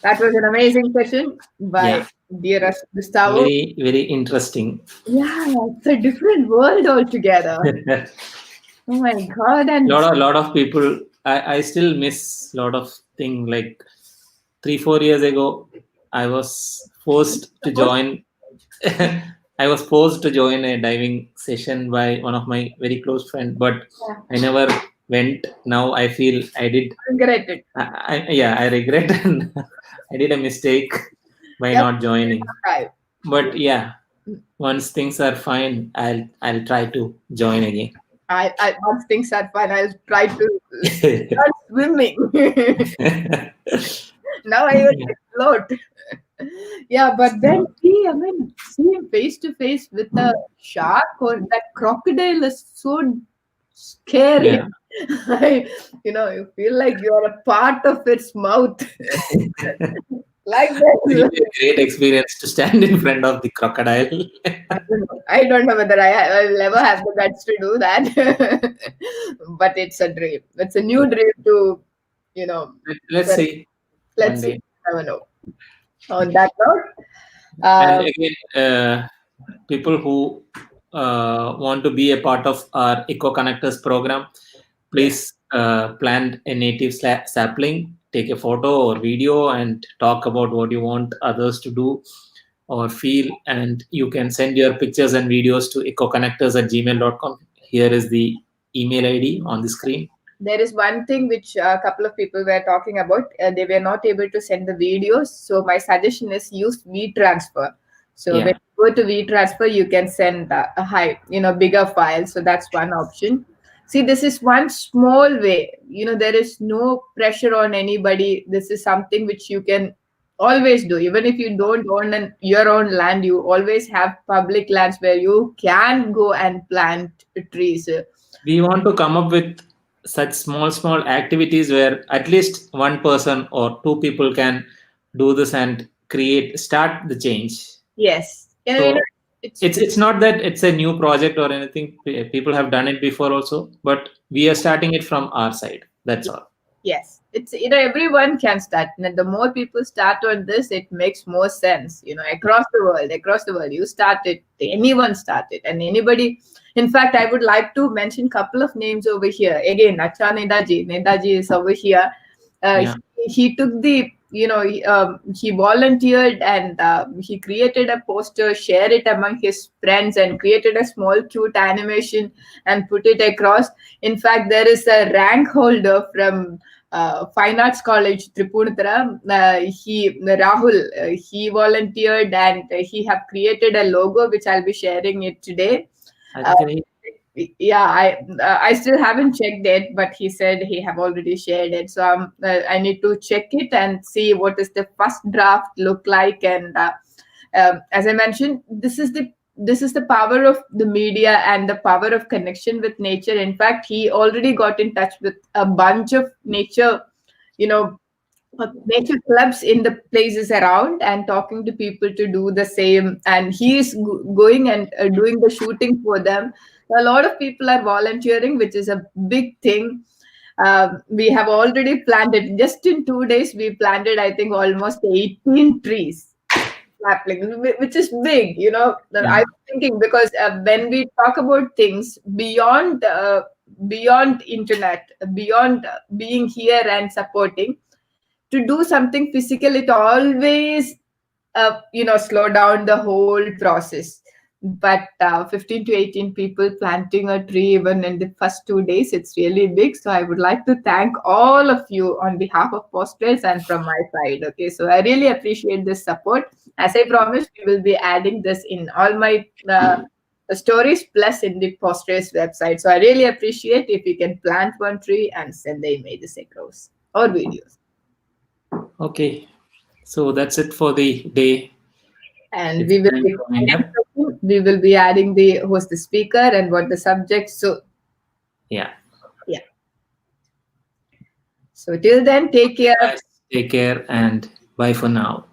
That was an amazing session by Yeah. dearest Gustavo. Very, very interesting. Yeah, it's a different world altogether. Oh my god! And lot of people. I still miss lot of things. Like 3-4 years ago, I was forced to join. I was forced to join a diving session by one of my very close friend, but I never went. Now I feel I did. regret it. I regret. And I did a mistake by Yep. not joining. Right. But yeah, once things are fine, I'll try to join again. I once things are fine, I'll try to start swimming. Now I will float. Yeah, but then see him face to face with a shark or that crocodile is so scary. Yeah. You feel like you're a part of its mouth. Like It that. will be a great experience to stand in front of the crocodile. I don't know whether I will ever have the guts to do that. But it's a dream. It's a new dream to, Let's see. let's one see. day. Never know. On that note, And again, people who want to be a part of our Eco Connectors program, please plant a native sapling, take a photo or video, and talk about what you want others to do or feel. And you can send your pictures and videos to ecoconnectors@gmail.com. Here is the email ID on the screen. there is one thing which a couple of people were talking about. They were not able to send the videos. So my suggestion is use WeTransfer. So Yeah. when you go to WeTransfer, you can send a bigger file. So that's one option. See, this is one small way. There is no pressure on anybody. This is something which you can always do. Even if you don't own your own land, you always have public lands where you can go and plant trees. We want to come up with such small activities where at least one person or two people can do this and start the change. Yes. So it's not that it's a new project or anything. People have done it before also, but we are starting it from our side. That's all. Yes, it's everyone can start. And the more people start on this, it makes more sense. Across the world, you started, anyone started, and anybody. In fact, I would like to mention a couple of names over here. Again, Acha Nedaji is over here. Yeah. He took the he volunteered and he created a poster, shared it among his friends, and created a small cute animation and put it across. In fact, there is a rank holder from Fine Arts College, Tripunithara. Rahul, he volunteered and he have created a logo which I'll be sharing it today. I still haven't checked it, but he said he have already shared it. So I need to check it and see what is the first draft look like. And as I mentioned, this is the power of the media and the power of connection with nature. In fact, he already got in touch with a bunch of nature clubs in the places around and talking to people to do the same. And he is going and doing the shooting for them. A lot of people are volunteering, which is a big thing. We have already planted, just in 2 days, we planted, I think, almost 18 trees, which is big. I was thinking, because when we talk about things beyond internet, beyond being here and supporting, to do something physical, it always slow down the whole process. But 15 to 18 people planting a tree even in the first 2 days, it's really big. So I would like to thank all of you on behalf of Postgrads and from my side. Okay, so I really appreciate this support. As I promised, we will be adding this in all my stories plus Indic Portraits website. So I really appreciate if you can plant one tree and send the images across or videos. Okay, so that's it for the day. And It's we will time be to wind up. adding who's the speaker and what the subject. So Yeah. so till then, take care. Guys, take care and bye for now.